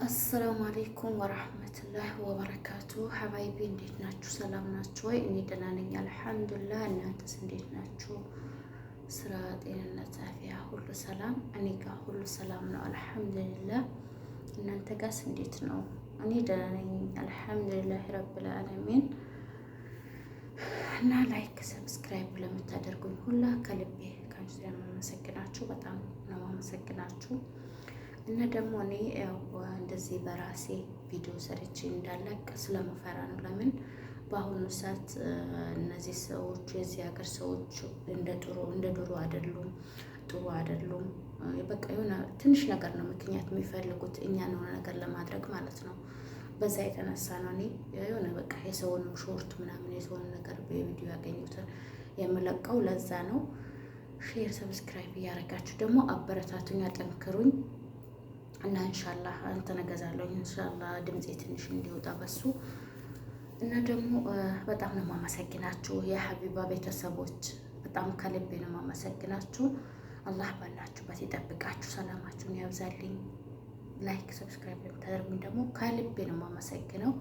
አሰላሙ አለይኩም ወራህመቱላሂ ወበረካቱ። ሀባይቢ እንዴት ናችሁ? ሰላም ናችሁ ወይ? እኔ ደህና ነኝ አልሐምዱሊላህ። እናንተስ እንዴት ናችሁ? ስራ፣ ጤንነት፣ አፍያ ሁሉ ሰላም? እኔ ጋር ሁሉ ሰላም ነው አልሐምዱሊላህ። እናንተ ጋርስ እንዴት ነው? እኔ ደህና ነኝ አልሐምዱሊላህ ረብል ዓለሚን። እና ላይክ ሰብስክራይብ ለምታደርጉኝ ሁላ ከልቤ ከአንቺ ጋር የማመሰግናችሁ በጣም ነው የማመሰግናችሁ። እና ደግሞ እኔ ያው እንደዚህ በራሴ ቪዲዮ ሰርቼ እንዳለቅ ስለምፈራ ነው። ለምን በአሁኑ ሰዓት እነዚህ ሰዎች የዚህ ሀገር ሰዎች እንደ ድሮ አይደሉም፣ ጥሩ አይደሉም። በቃ የሆነ ትንሽ ነገር ነው ምክንያት የሚፈልጉት እኛን የሆነ ነገር ለማድረግ ማለት ነው። በዛ የተነሳ ነው እኔ የሆነ በቃ የሰውንም ሾርት ምናምን የሰውን ነገር በቪዲዮ ያገኙትን የምለቀው ለዛ ነው። ሼር ሰብስክራይብ እያደረጋችሁ ደግሞ አበረታቱኝ፣ አጠንክሩኝ እና ኢንሻአላህ እንትን እገዛለሁ ኢንሻአላህ ድምጼ ትንሽ እንዲወጣ በሱ እና ደግሞ በጣም ነው የማመሰግናችሁ የሀቢባ ቤተሰቦች፣ በጣም ከልቤ ነው የማመሰግናችሁ። አላህ ባላችሁበት ይጠብቃችሁ፣ ሰላማችሁን ያብዛልኝ። ላይክ ሰብስክራይብ ለምታደርጉኝ ደግሞ ከልቤ ነው የማመሰግነው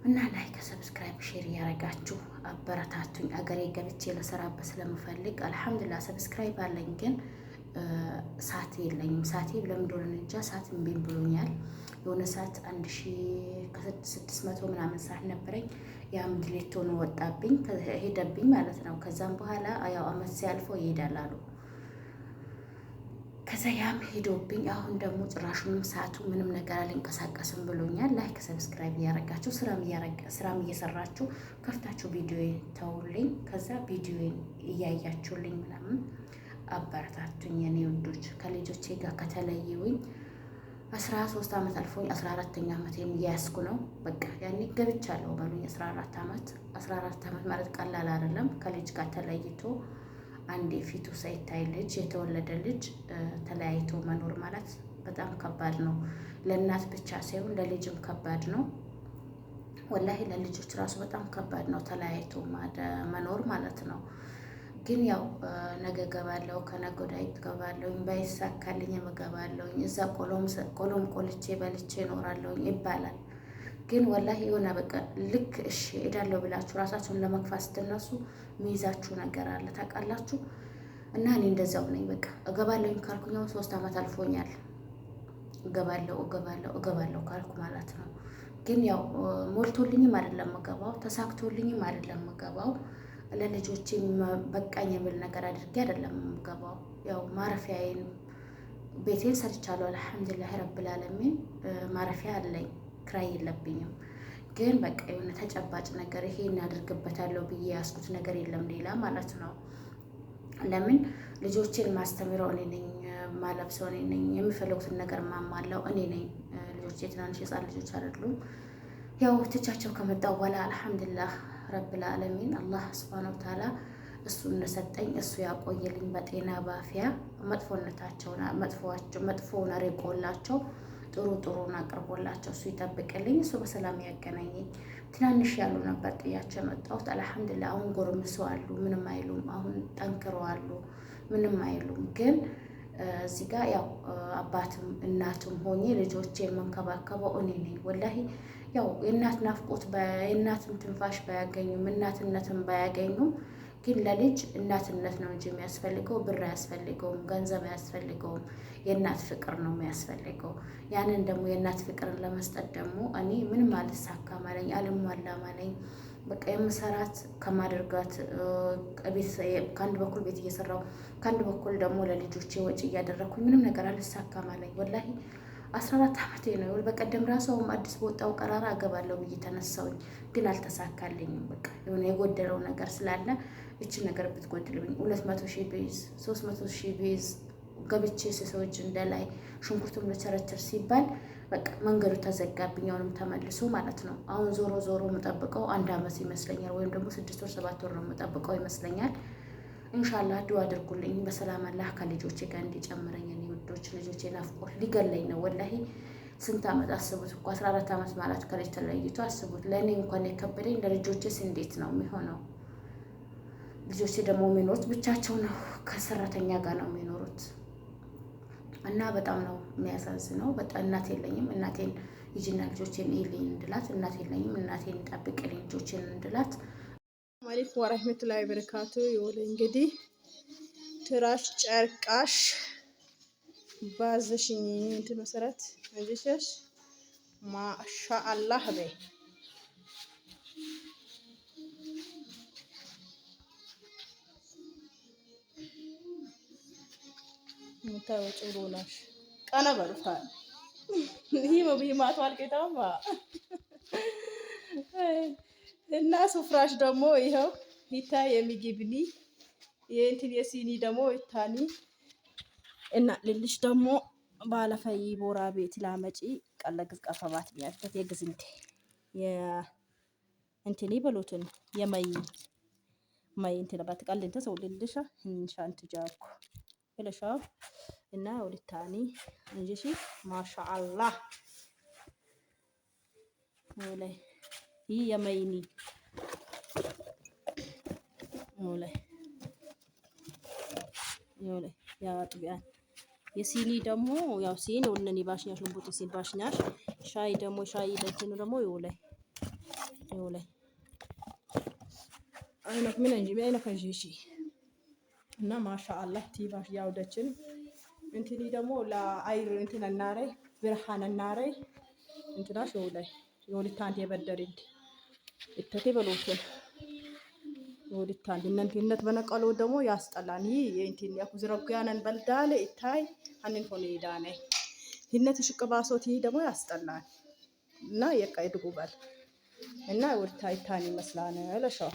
እና ላይክ ሰብስክራይብ ሼር እያደረጋችሁ አበረታቱኝ። አገሬ ገብቼ ለሰራበት ስለምፈልግ አልሐምዱሊላህ ሰብስክራይብ አለኝ ግን ሰዓት የለኝም። ሰዓቴ ለምን እንደሆነ እንጃ ሰዓት እምቢ ብሎኛል። የሆነ ሰዓት 1600 ምናምን ሰዓት ነበረኝ። ያም ድሌት ሆኖ ወጣብኝ ሄደብኝ ማለት ነው። ከዛም በኋላ ያው አመት ሲያልፈው ይሄዳል አሉ። ከዛ ያም ሄዶብኝ አሁን ደግሞ ጭራሹንም ሰዓቱ ምንም ነገር አልንቀሳቀስም ብሎኛል። ላይክ ሰብስክራይብ እያረጋችሁ ስራም እየሰራችሁ ከፍታችሁ ቪዲዮዬን ተውልኝ። ከዛ ቪዲዮዬን እያያችሁልኝ ምናምን አበረታቱኝ የኔ ውዶች። ከልጆቼ ጋር ከተለየውኝ 13 ዓመት አልፎኝ 14ኛ ዓመቴን እያያዝኩ ነው። በቃ ያኔ ገብቻለሁ በሉኝ 14 ዓመት ማለት ቀላል አይደለም። ከልጅ ጋር ተለይቶ አንዴ ፊቱ ሳይታይ ልጅ የተወለደ ልጅ ተለያይቶ መኖር ማለት በጣም ከባድ ነው። ለእናት ብቻ ሳይሆን ለልጅም ከባድ ነው። ወላሂ ለልጆች ራሱ በጣም ከባድ ነው ተለያይቶ መኖር ማለት ነው። ግን ያው ነገ ገባለሁ ከነገ ወዲያ እገባለሁኝ፣ ባይሳካልኝም እገባለሁኝ። እዛ ቆሎም ቆልቼ በልቼ እኖራለሁኝ ይባላል። ግን ወላሂ የሆነ በቃ ልክ እሺ እሄዳለሁ ብላችሁ ራሳችሁን ለመግፋት ስትነሱ ሚይዛችሁ ነገር አለ ታውቃላችሁ። እና እኔ እንደዛው ነኝ። በቃ እገባለሁኝ ካልኩኝ 3 ዓመት አልፎኛል። እገባለሁ ካልኩ ማለት ነው። ግን ያው ሞልቶልኝም አይደለም እገባው፣ ተሳክቶልኝም አይደለም እገባው። ለልጆቼ በቃኝ የሚል ነገር አድርጌ አይደለም የምገባው። ያው ማረፊያዬን ቤቴን ሰርቻለሁ አልሐምዱሊላህ ረብል ዓለሚን። ማረፊያ አለኝ፣ ክራይ የለብኝም። ግን በቃ የሆነ ተጨባጭ ነገር ይሄ እናደርግበታለሁ ብዬ ያስኩት ነገር የለም ሌላ ማለት ነው። ለምን ልጆቼን ማስተምረው እኔ ነኝ፣ ማለብሰው እኔ ነኝ፣ የሚፈልጉትን ነገር ማማለው እኔ ነኝ። ልጆቼ ትናንሽ የጻን ልጆች አይደሉም። ያው ትቻቸው ከመጣው በኋላ አልሐምዱሊላህ ረብል ዓለሚን አላህ ሱብሓነሁ ወተዓላ እሱ እንደሰጠኝ እሱ ያቆየልኝ በጤና ባፊያ መጥፎውን አርቆላቸው ጥሩን አቅርቦላቸው እሱ ይጠብቅልኝ፣ እሱ በሰላም ያገናኘኝ። ትናንሽ ያሉ ነበር ጥያቸው የመጣሁት አልሐምዱሊላህ። አሁን ጎርምሰው አሉ፣ ምንም አይሉም። አሁን ጠንክረው አሉ፣ ምንም አይሉም። ግን እዚህ ጋር ያው አባትም እናትም ሆኜ ልጆቼ የምንከባከበው እኔ ነኝ። ወላሂ ያው የእናት ናፍቆት የእናትም ትንፋሽ ባያገኙም እናትነትም ባያገኙም ግን ለልጅ እናትነት ነው እንጂ የሚያስፈልገው ብር አያስፈልገውም፣ ገንዘብ አያስፈልገውም። የእናት ፍቅር ነው የሚያስፈልገው። ያንን ደግሞ የእናት ፍቅርን ለመስጠት ደግሞ እኔ ምንም አልሳካም አለኝ፣ አልሟላም አለኝ። በቃ የምሰራት ከማደርጋት ከአንድ በኩል ቤት እየሰራው ከአንድ በኩል ደግሞ ለልጆቼ ወጪ እያደረግኩኝ ምንም ነገር አልሳካም አለኝ። ወላሂ 14 ዓመቴ ነው። በቀደም ራሷም አዲስ በወጣው ቀራራ አገባለሁ ብዬ ተነሳውኝ፣ ግን አልተሳካልኝም። በቃ የሆነ የጎደለው ነገር ስላለ እቺ ነገር ብትጎድልብኝ 200,000 ቢይዝ 300,000 ቢይዝ ገብቼ ሰዎች እንደላይ ሽንኩርቱም ለቸረቸር ሲባል በቃ መንገዱ ተዘጋብኝ። አሁንም ተመልሶ ማለት ነው። አሁን ዞሮ የምጠብቀው 1 ዓመት ይመስለኛል፣ ወይም ደግሞ 6 ወር 7 ወር ነው የምጠብቀው ይመስለኛል። ኢንሻአላህ ዱአ አድርጉልኝ በሰላም አላህ ከልጆቼ ጋር እንዲጨምረኝ። እኔ ውዶች ልጆቼ ናፍቆት ሊገለኝ ነው ወላሂ። ስንት ዓመት አስቡት እኮ 14 ዓመት ማለት ከልጅ ተለይቶ አስቡት። ለእኔ እንኳን የከበደኝ ለልጆቼስ እንዴት ነው የሚሆነው? ልጆቼ ደግሞ የሚኖሩት ብቻቸው ነው፣ ከሰራተኛ ጋር ነው የሚኖሩት። እና በጣም ነው የሚያሳዝነው። በጣም እናት የለኝም፣ እናቴን ልጅና ልጆቼን ይልኝ እንድላት፣ እናት የለኝም፣ እናቴን ጠብቅልኝ ልጆቼን እንድላት። አለይኩም ወራህመቱላሂ ወበረካቱ። ይወለ እንግዲህ ትራሽ ጨርቃሽ ባዘሽኝ እንትን መሰረት እንጂሽ ማሻአላህ በይ ሙታወጭ ሮላሽ ቀና በሉታል። ይሄ በቢማቱ አልቄታማ እና ሱፍራሽ ደግሞ ይኸው ይታይ የሚግብኒ የእንትን የሲኒ ደግሞ ይታኒ እና ልልሽ ደግሞ ባለፈይ ቦራ ቤት ላመጪ ቀለግዝ ቀፈባት ቢያፈት የግዝንቴ የእንትን ይበሉትን የማይ ማይ እንትን ባትቀል እንተ ሰው ልልሻ እንሻንት ጃኩ ብለሻው እና ወልታኒ እንጂሽ ማሻአላህ ወላይ ይሄ የማይኒ ወላይ ወላይ ያ ጥቢያን የሲኒ ደግሞ ያው ሲኒ ወነኒ ባሽኛሽ ልምቡት ሲል ባሽኛሽ ሻይ ደግሞ ሻይ ለእንትኑ ደግሞ ወላይ ወላይ አይነክ ምን እንጂ አይነክ እንጂ እና ማሻአላህ ቲባሽ ያውደችን እንትኒ ደግሞ ለአይር እንትን እናሬ ብርሃን እናሬ እንትናሽ ወላይ የወልታንት የበደሪንት እተቴ በሎትን የወልታንት እናንተነት በነቀለው ደግሞ ያስጠላን። ይሄ የእንትን ያኩዝረጋናን በልዳለ ይታይ አንን ሆነ ይዳነ ህነት ሽቅባሶት ይሄ ደግሞ ያስጠላል እና የቃይድ ጉባል እና ወልታይ ታን ይመስላል ለሻው